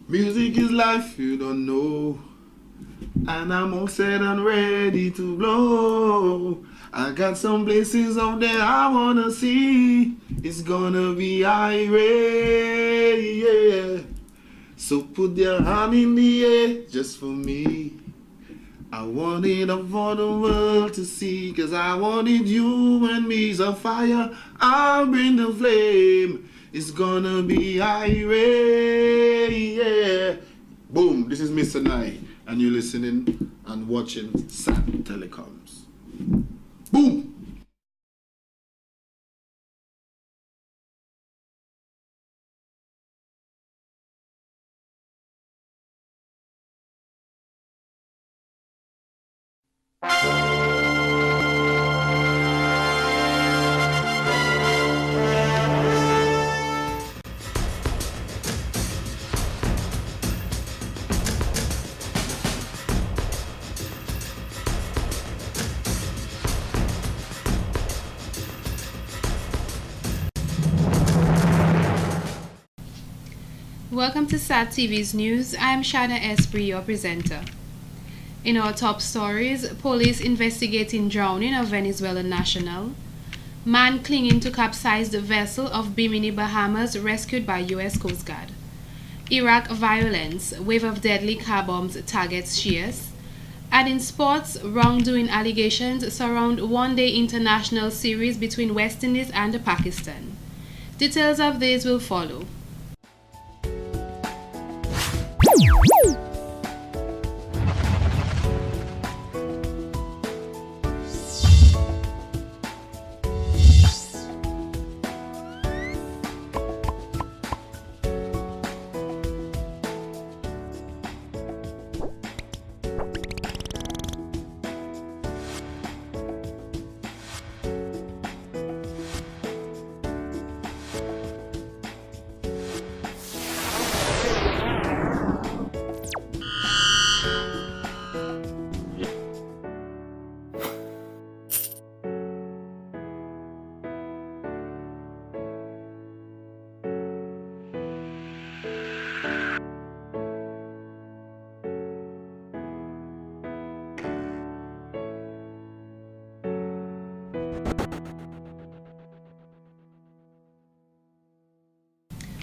Music is life, you don't know. And I'm all set and ready to blow. I got some places out there I wanna see. It's gonna be irate, yeah. So put your hand in the air just for me. I want it up for the world to see, 'cause I wanted you and me's a fire. I'll bring the flame. It's gonna be irate, yeah. Boom, this is Mr. Nye, and you're listening and watching SAT Telecoms. Boom! Welcome to SAT TV's news. I am Shana Esprit, your presenter. In our top stories, police investigating drowning of Venezuelan national, man clinging to capsized vessel of Bimini, Bahamas rescued by U.S. Coast Guard, Iraq violence, wave of deadly car bombs targets Shias, and in sports, wrongdoing allegations surround one-day international series between West Indies and Pakistan. Details of these will follow.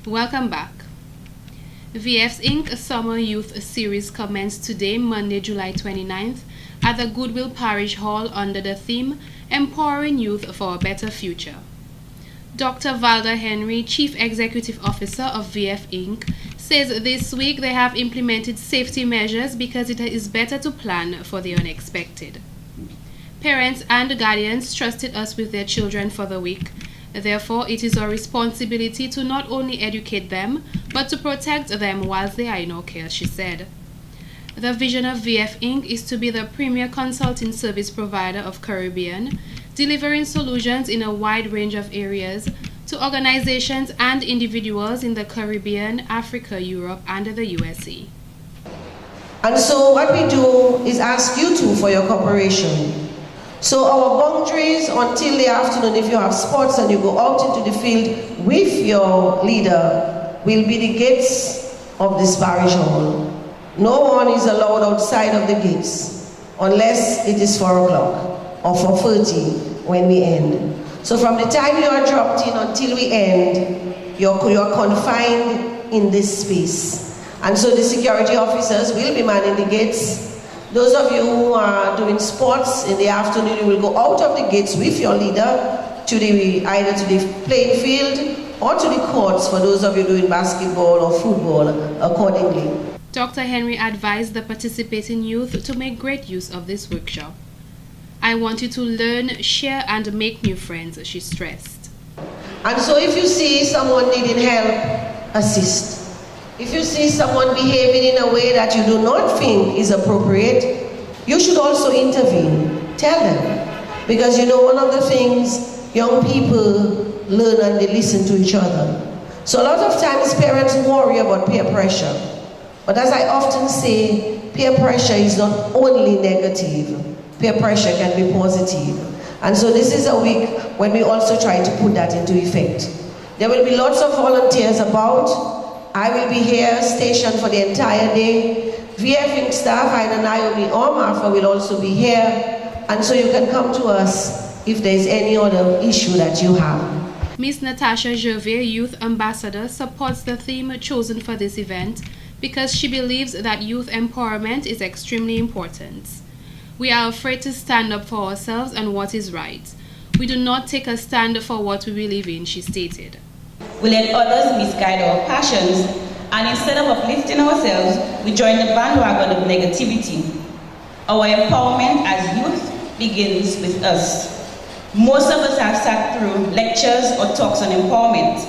Welcome back. VF's Inc. Summer Youth Series commenced today, Monday, July 29th, at the Goodwill Parish Hall under the theme Empowering Youth for a Better Future. Dr. Valda Henry, Chief Executive Officer of VF Inc., says this week they have implemented safety measures because it is better to plan for the unexpected. Parents and guardians trusted us with their children for the week. Therefore, it is our responsibility to not only educate them, but to protect them whilst they are in our care, she said. The vision of VF Inc. is to be the premier consulting service provider of Caribbean, delivering solutions in a wide range of areas to organizations and individuals in the Caribbean, Africa, Europe, and the USA. And so what we do is ask you two for your cooperation. So our boundaries until the afternoon, if you have sports and you go out into the field with your leader, will be the gates of this parish hall. No one is allowed outside of the gates unless it is 4 o'clock or 4:30 when we end. So from the time you are dropped in until we end, you're confined in this space. And so the security officers will be manning the gates. Those of you who are doing sports in the afternoon, you will go out of the gates with your leader to either to the playing field or to the courts for those of you doing basketball or football accordingly. Dr. Henry advised the participating youth to make great use of this workshop. I want you to learn, share, and make new friends, she stressed. And so if you see someone needing help, assist. If you see someone behaving in a way that you do not think is appropriate, you should also intervene. Tell them. Because you know, one of the things young people learn and they listen to each other. So a lot of times parents worry about peer pressure. But as I often say, peer pressure is not only negative. Peer pressure can be positive. And so this is a week when we also try to put that into effect. There will be lots of volunteers about, I will be here stationed for the entire day. VF Inc. staff, either Naomi or Martha, will also be here. And so you can come to us if there is any other issue that you have. Ms. Natasha Gervais, Youth Ambassador, supports the theme chosen for this event because she believes that youth empowerment is extremely important. We are afraid to stand up for ourselves and what is right. We do not take a stand for what we believe in, she stated. We let others misguide our passions, and instead of uplifting ourselves, we join the bandwagon of negativity. Our empowerment as youth begins with us. Most of us have sat through lectures or talks on empowerment.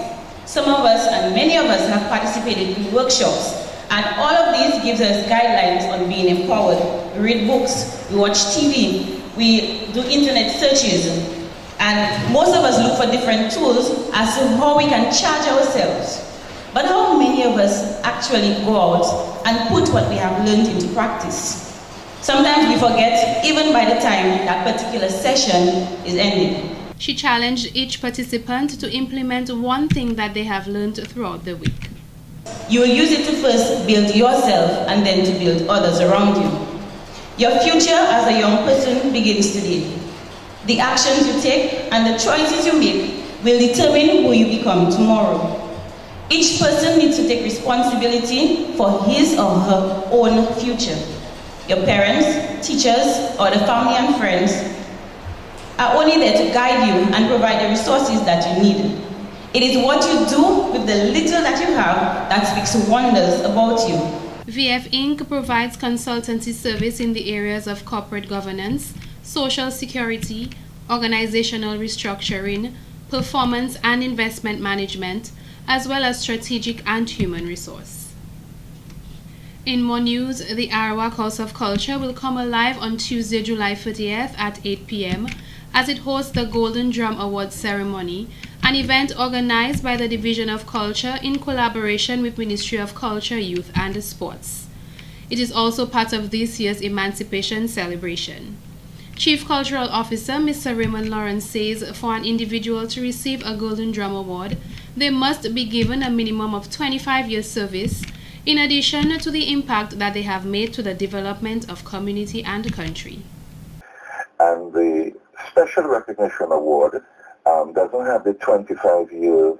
Some of us, and many of us, have participated in workshops, and all of these gives us guidelines on being empowered. We read books, we watch TV, we do internet searches, and most of us look for different tools as to how we can charge ourselves. But how many of us actually go out and put what we have learned into practice? Sometimes we forget even by the time that particular session is ended. She challenged each participant to implement one thing that they have learned throughout the week. You will use it to first build yourself and then to build others around you. Your future as a young person begins today. The actions you take and the choices you make will determine who you become tomorrow. Each person needs to take responsibility for his or her own future. Your parents, teachers, or the family and friends are only there to guide you and provide the resources that you need. It is what you do with the little that you have that speaks wonders about you. VF Inc. provides consultancy service in the areas of corporate governance, social security, organizational restructuring, performance and investment management, as well as strategic and human resource. In more news, the Arawak House of Culture will come alive on Tuesday, July 30th at 8 p.m. as it hosts the Golden Drum Awards ceremony, an event organized by the Division of Culture in collaboration with Ministry of Culture, Youth and Sports. It is also part of this year's Emancipation celebration. Chief Cultural Officer Mr. Raymond Lawrence says for an individual to receive a Golden Drum Award, they must be given a minimum of 25 years service, in addition to the impact that they have made to the development of community and country. And the Special Recognition Award doesn't have the 25-year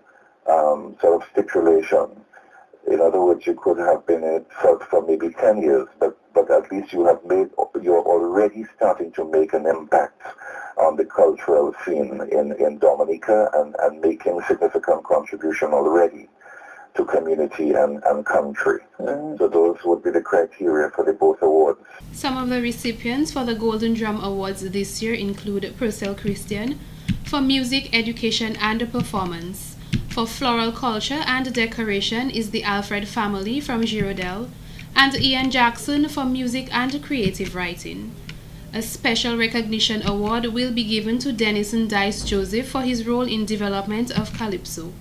sort of stipulation. In other words, you could have been in it for maybe 10 years, but at least you're already starting to make an impact on the cultural scene in Dominica and making significant contribution already to community and country. So those would be the criteria for the both awards. Some of the recipients for the Golden Drum Awards this year include Purcell Christian for music, education and performance. For floral culture and decoration is the Alfred family from Girardel, and Ian Jackson for music and creative writing. A special recognition award will be given to Denison Dice Joseph for his role in development of Calypso.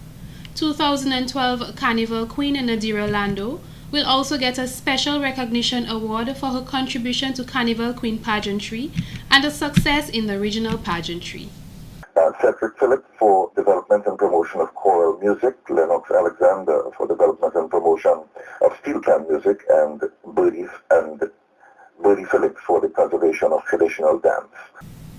2012 Carnival Queen Nadira Lando will also get a special recognition award for her contribution to Carnival Queen pageantry and a success in the regional pageantry. Cedric Phillip for development and promotion of choral music, Lennox Alexander for development and promotion of steel pan music, and Birdie Phillips for the preservation of traditional dance.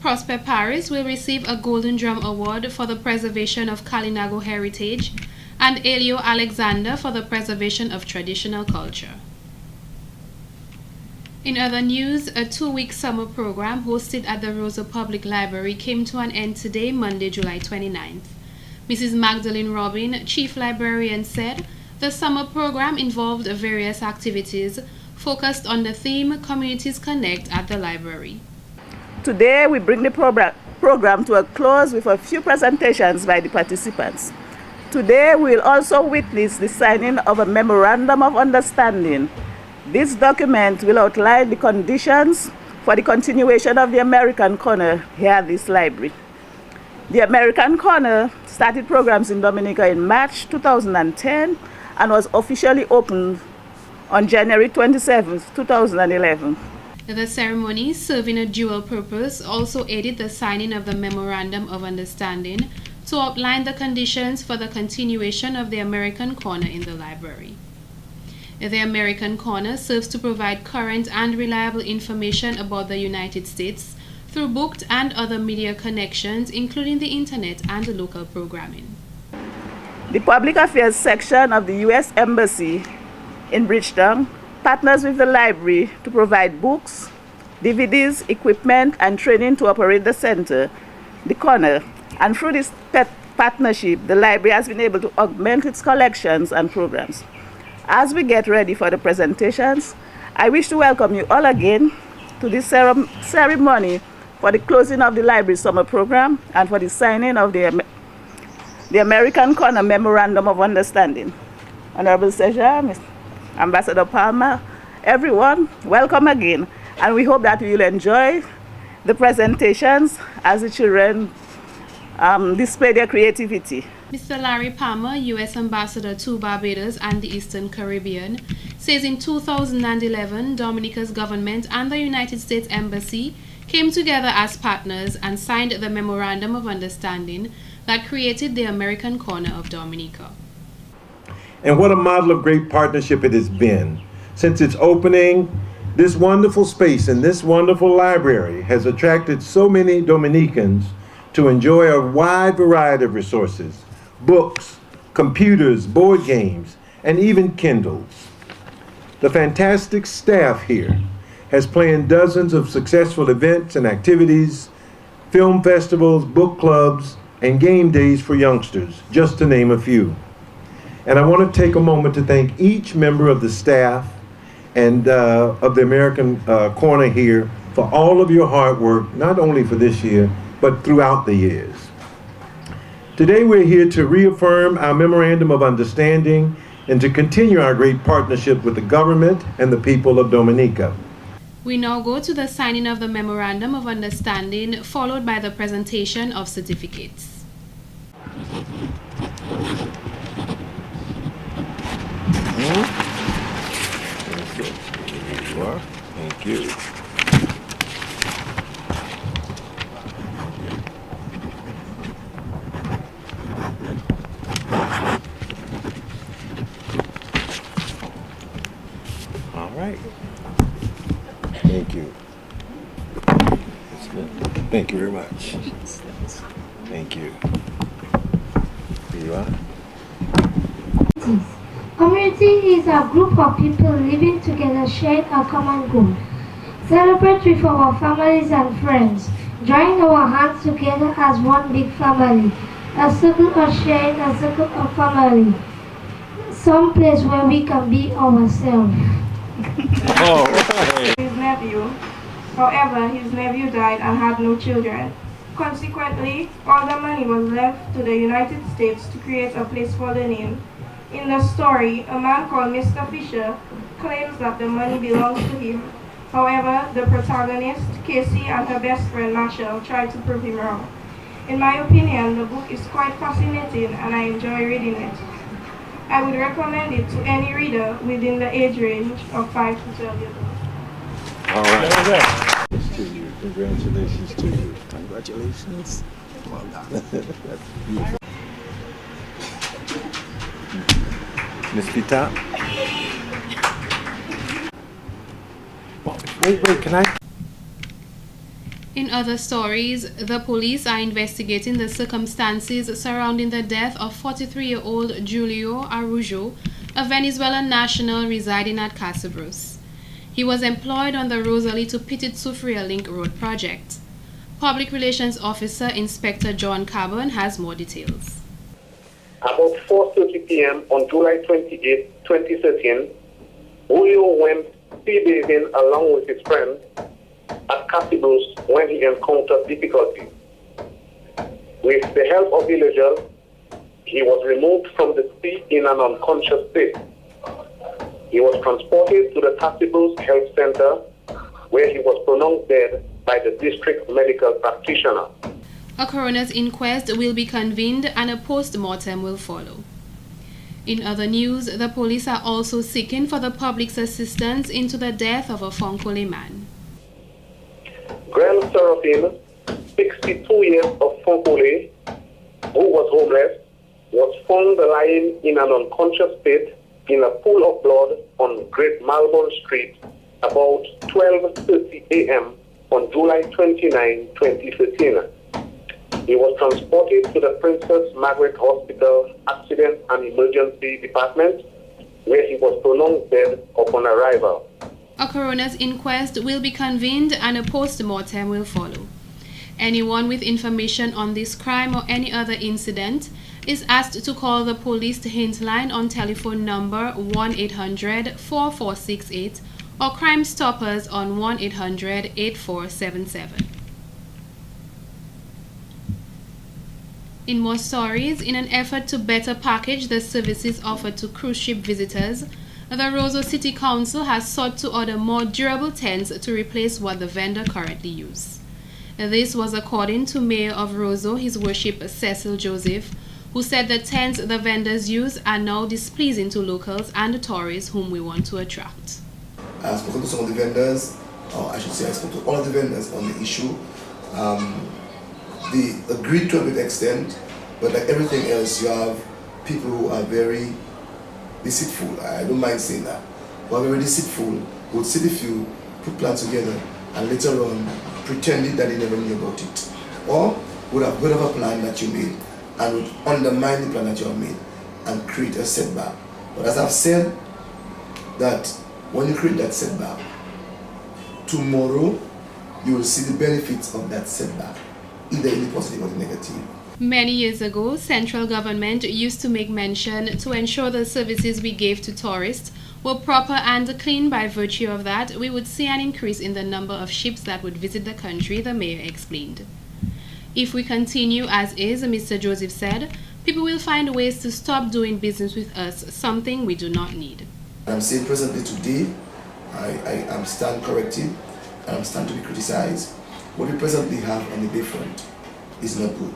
Prosper Paris will receive a Golden Drum Award for the preservation of Kalinago heritage, and Elio Alexander for the preservation of traditional culture. In other news, a 2-week summer program hosted at the Rosa Public Library came to an end today, Monday, July 29th. Mrs. Magdalene Robin, Chief Librarian, said the summer program involved various activities focused on the theme Communities Connect at the library. Today we bring the program to a close with a few presentations by the participants. Today we will also witness the signing of a Memorandum of Understanding. This document will outline the conditions for the continuation of the American Corner here at this library. The American Corner started programs in Dominica in March 2010 and was officially opened on January 27, 2011. The ceremony, serving a dual purpose, also aided the signing of the Memorandum of Understanding to outline the conditions for the continuation of the American Corner in the library. The American Corner serves to provide current and reliable information about the United States through booked and other media connections, including the internet and local programming. The Public Affairs section of the U.S. Embassy in Bridgetown partners with the library to provide books, DVDs, equipment, and training to operate the center, the corner. And through this partnership, the library has been able to augment its collections and programs. As we get ready for the presentations, I wish to welcome you all again to this ceremony for the closing of the library summer program and for the signing of the American Corner Memorandum of Understanding. Honorable Seja, Ambassador Palmer, everyone, welcome again. And we hope that you will enjoy the presentations as the children display their creativity. Mr. Larry Palmer, U.S. Ambassador to Barbados and the Eastern Caribbean, says in 2011, Dominica's government and the United States Embassy came together as partners and signed the Memorandum of Understanding that created the American Corner of Dominica. And what a model of great partnership it has been. Since its opening, this wonderful space and this wonderful library has attracted so many Dominicans to enjoy a wide variety of resources, books, computers, board games, and even Kindles. The fantastic staff here has planned dozens of successful events and activities, film festivals, book clubs, and game days for youngsters, just to name a few. And I want to take a moment to thank each member of the staff and of the American Corner here for all of your hard work, not only for this year, but throughout the years. Today we're here to reaffirm our Memorandum of Understanding and to continue our great partnership with the government and the people of Dominica. We now go to the signing of the Memorandum of Understanding, followed by the presentation of certificates. Thank you. All right. Thank you. That's good. Thank you very much. Thank you. Here you are. Community is a group of people living together sharing a common goal. Celebrate with our families and friends. Join our hands together as one big family. A circle of sharing, a circle of family. Some place where we can be ourselves. His nephew. However, his nephew died and had no children. Consequently, all the money was left to the United States to create a place for the name. In the story, a man called Mr. Fisher claims that the money belongs to him. However, the protagonist, Casey, and her best friend, Marshall, try to prove him wrong. In my opinion, the book is quite fascinating and I enjoy reading it. I would recommend it to any reader within the age range of 5 to 12 years old. All right. To you. Congratulations to you. Congratulations. Well done. That's beautiful. Ms. Pita. Wait, can I? In other stories, the police are investigating the circumstances surrounding the death of 43-year-old Julio Araujo, a Venezuelan national residing at Casabros. He was employed on the Rosalie to Petit-Soufrière Link Road project. Public Relations Officer Inspector John Carbon has more details. About 4:30 p.m. on July 28, 2013, Julio went sea bathing along with his friend at Casabros when he encountered difficulties. With the help of villagers, he was removed from the sea in an unconscious state. He was transported to the Casabros Health Center, where he was pronounced dead by the district medical practitioner. A coroner's inquest will be convened and a post-mortem will follow. In other news, the police are also seeking for the public's assistance into the death of a Fonkole man. Grand Seraphim, 62 years of Fonkole, who was homeless, was found lying in an unconscious state in a pool of blood on Great Malbourne Street about 12:30 a.m. on July 29, 2013. He was transported to the Princess Margaret Hospital Accident and Emergency Department, where he was pronounced dead upon arrival. A coroner's inquest will be convened and a post-mortem will follow. Anyone with information on this crime or any other incident is asked to call the police hint line on telephone number 1-800-4468 or Crime Stoppers on 1-800-8477. In more stories, in an effort to better package the services offered to cruise ship visitors, the Roseau City Council has sought to order more durable tents to replace what the vendor currently uses. This was according to Mayor of Roseau, His Worship Cecil Joseph, who said the tents the vendors use are now displeasing to locals and the tourists whom we want to attract. I have spoken to some of the vendors, or I should say I spoke to all of the vendors on the issue. They agreed to a bit extent, but like everything else, you have people who are very deceitful. I don't mind saying that. Who are very deceitful, would sit with you, put plans together, and later on pretended that they never knew about it. Or would have heard of a plan that you made and would undermine the plan that you have made and create a setback. But as I've said, that when you create that setback, tomorrow you will see the benefits of that setback, either in the positive or the negative. Many years ago, central government used to make mention to ensure the services we gave to tourists were proper and clean. By virtue of that, we would see an increase in the number of ships that would visit the country, the mayor explained. If we continue as is, Mr. Joseph said, people will find ways to stop doing business with us, something we do not need. I'm saying presently today, I am stand corrected and I'm stand to be criticized. What we presently have on the bayfront is not good.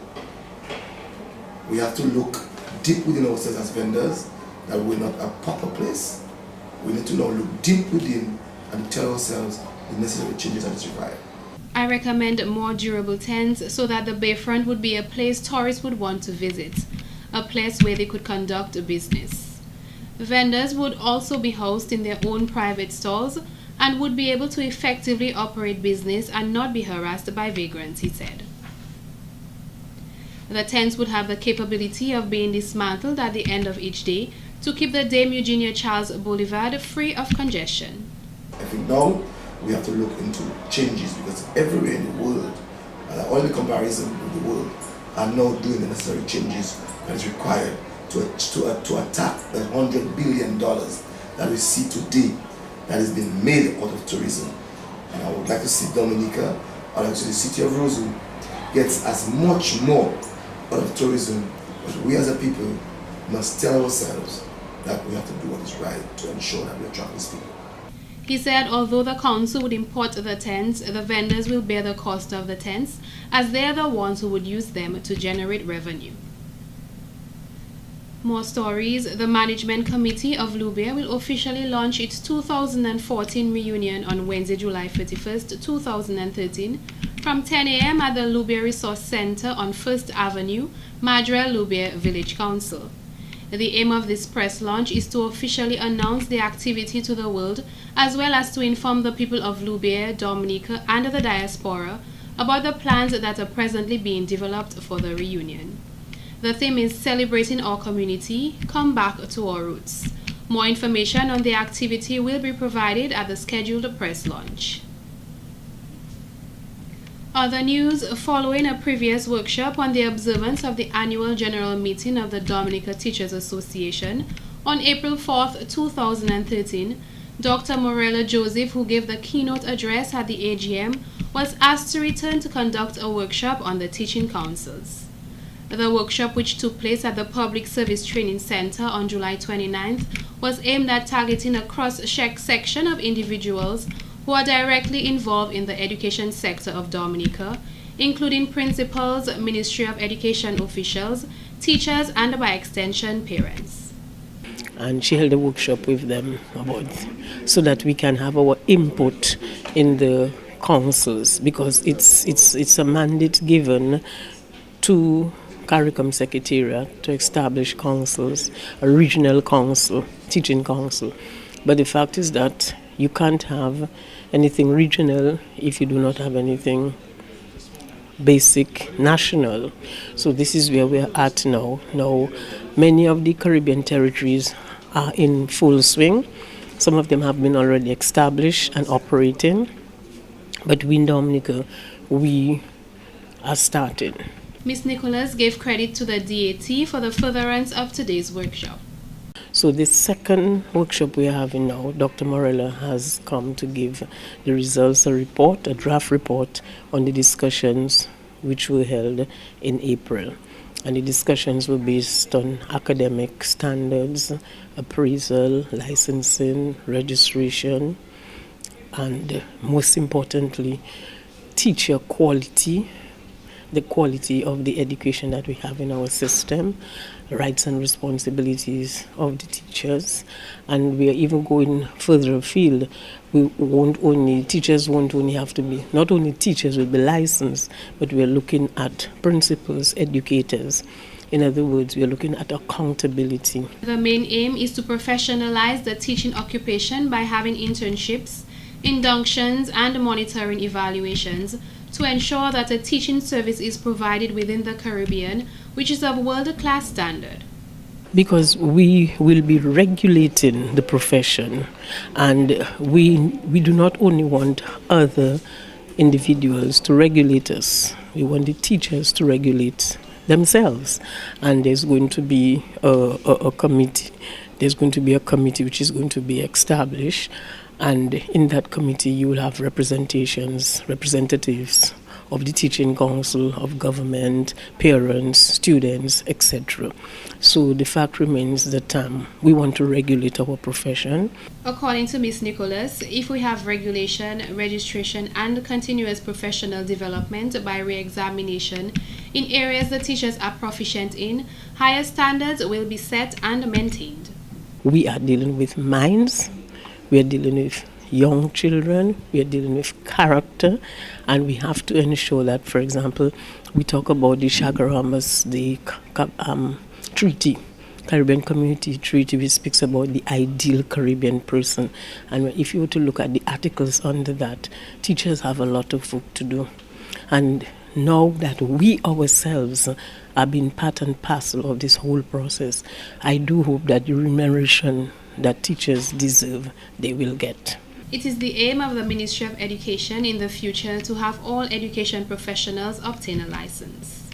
We have to look deep within ourselves as vendors that we're not a proper place. We need to now look deep within and tell ourselves the necessary changes that is required. I recommend more durable tents so that the bayfront would be a place tourists would want to visit, a place where they could conduct a business. Vendors would also be housed in their own private stalls and would be able to effectively operate business and not be harassed by vagrants, he said. The tents would have the capability of being dismantled at the end of each day to keep the Dame Eugenia Charles Boulevard free of congestion. I think now we have to look into changes because everywhere in the world, all the comparison with the world, are now doing the necessary changes that is required to attack the $100 billion that we see today that has been made out of tourism. And I would like to see Dominica, I would like to see the city of Roseau gets as much more out of tourism, but we as a people must tell ourselves that we have to do what is right to ensure that we attract these people. He said although the council would import the tents, the vendors will bear the cost of the tents as they are the ones who would use them to generate revenue. More stories. The Management Committee of Loubier will officially launch its 2014 reunion on Wednesday, July 31st, 2013 from 10 a.m. at the Loubier Resource Center on 1st Avenue, Madrel Loubier Village Council. The aim of this press launch is to officially announce the activity to the world as well as to inform the people of Loubier, Dominica and the diaspora about the plans that are presently being developed for the reunion. The theme is Celebrating Our Community, Come Back to Our Roots. More information on the activity will be provided at the scheduled press launch. Other news. Following a previous workshop on the observance of the annual general meeting of the Dominica Teachers Association on April 4th, 2013, Dr. Morella Joseph, who gave the keynote address at the AGM, was asked to return to conduct a workshop on the teaching councils. The workshop, which took place at the Public Service Training Center on July 29th, was aimed at targeting a cross-section of individuals who are directly involved in the education sector of Dominica, including principals, Ministry of Education officials, teachers, and by extension, parents. And she held a workshop with them so that we can have our input in the councils, because it's a mandate given to CARICOM Secretariat to establish councils, a regional council, teaching council. But the fact is that you can't have anything regional if you do not have anything basic national. So this is where we're at now. Now, many of the Caribbean territories are in full swing. Some of them have been already established and operating. But we in Dominica, we are started. Ms. Nicholas gave credit to the DAT for the furtherance of today's workshop. So this second workshop we are having now, Dr. Morella has come to give the results, a report, a draft report on the discussions which were held in April. And the discussions were based on academic standards, appraisal, licensing, registration, and most importantly, teacher quality, the quality of the education that we have in our system, rights and responsibilities of the teachers, and we are even going further afield. Teachers won't only have to be, not only teachers will be licensed, but we are looking at principals, educators. In other words, we are looking at accountability. The main aim is to professionalize the teaching occupation by having internships, inductions, and monitoring evaluations to ensure that a teaching service is provided within the Caribbean, which is of world-class standard. Because we will be regulating the profession, and we do not only want other individuals to regulate us, we want the teachers to regulate themselves. And there's going to be a committee. There's going to be a committee which is going to be established. And in that committee, you will have representatives of the teaching council, of government, parents, students, etc. So the fact remains that we want to regulate our profession. According to Ms. Nicholas, if we have regulation, registration, and continuous professional development by re-examination in areas the teachers are proficient in, higher standards will be set and maintained. We are dealing with minds. We are dealing with young children, we are dealing with character, and we have to ensure that, for example, we talk about the Chaguaramas, the treaty, Caribbean Community Treaty, which speaks about the ideal Caribbean person. And if you were to look at the articles under that, teachers have a lot of work to do. And now that we ourselves are being part and parcel of this whole process, I do hope that the remuneration that teachers deserve, they will get. It is the aim of the Ministry of Education in the future to have all education professionals obtain a license.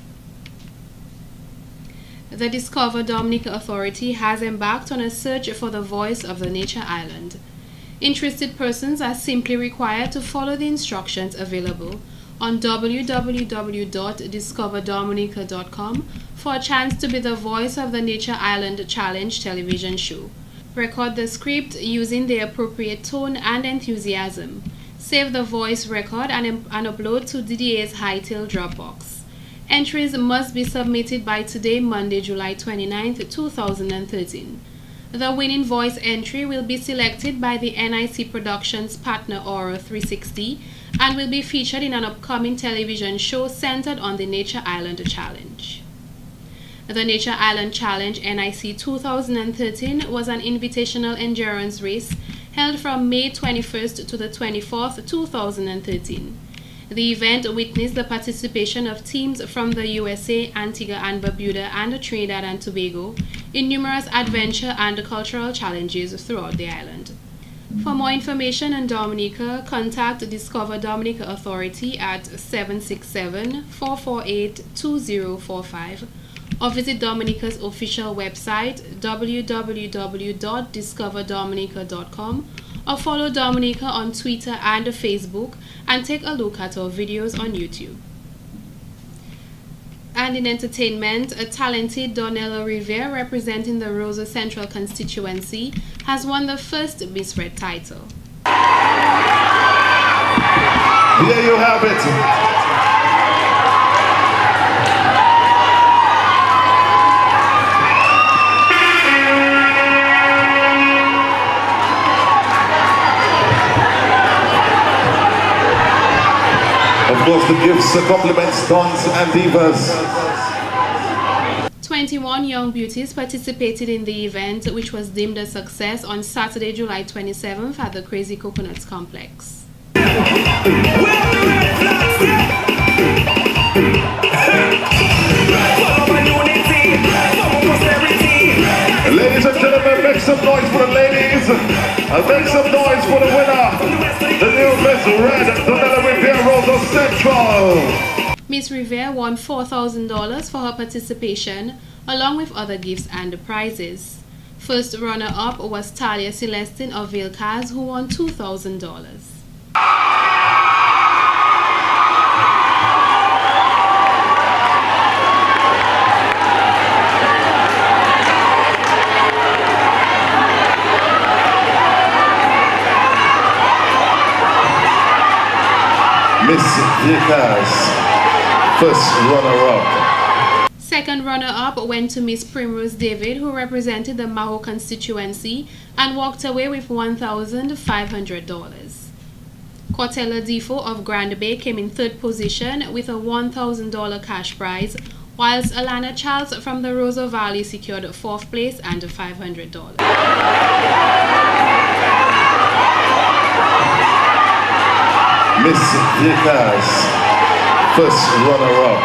The Discover Dominica Authority has embarked on a search for the voice of the Nature Island. Interested persons are simply required to follow the instructions available on www.discoverdominica.com for a chance to be the voice of the Nature Island Challenge television show. Record the script using the appropriate tone and enthusiasm. Save the voice record and upload to DDA's Hightail Dropbox. Entries must be submitted by today, Monday, July 29th, 2013. The winning voice entry will be selected by the NIC Productions partner Aura 360 and will be featured in an upcoming television show centered on the Nature Island Challenge. The Nature Island Challenge NIC 2013 was an invitational endurance race held from May 21st to the 24th, 2013. The event witnessed the participation of teams from the USA, Antigua and Barbuda, and Trinidad and Tobago in numerous adventure and cultural challenges throughout the island. For more information on Dominica, contact Discover Dominica Authority at 767-448-2045 or visit Dominica's official website www.discoverdominica.com or follow Dominica on Twitter and Facebook and take a look at our videos on YouTube. And in entertainment, a talented Donella Rivera representing the Rosa Central constituency has won the first Miss Red title. Here you have it. Of course, the gifts, the compliments, dons and divas. 21 young beauties participated in the event, which was deemed a success on Saturday, July 27th at the Crazy Coconuts Complex. Ladies and gentlemen, make some noise for the ladies and make some noise for the winner, the new Miss Red Donella Rivera Rosa Central. Miss Rivera won $4,000 for her participation, along with other gifts and prizes. First runner-up was Talia Celestine of Vilcaz, who won $2,000. Miss Vilcaz, first runner-up. Second runner-up went to Miss Primrose David, who represented the Maho constituency and walked away with $1,500. Cortella Defo of Grand Bay came in third position with a $1,000 cash prize, whilst Alana Charles from the Rosa Valley secured fourth place and $500. Miss Vilcaz, first runner-up.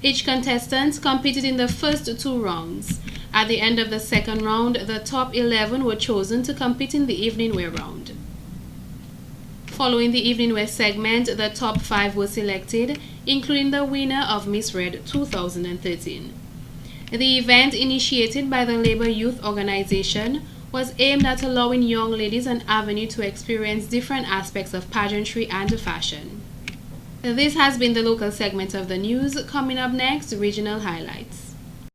Each contestant competed in the first two rounds. At the end of the second round, the top 11 were chosen to compete in the evening wear round. Following the evening wear segment, the top 5 were selected, including the winner of Miss Red 2013. The event, initiated by the Labour Youth Organization, was aimed at allowing young ladies an avenue to experience different aspects of pageantry and fashion. This has been the local segment of the news. Coming up next, regional highlights.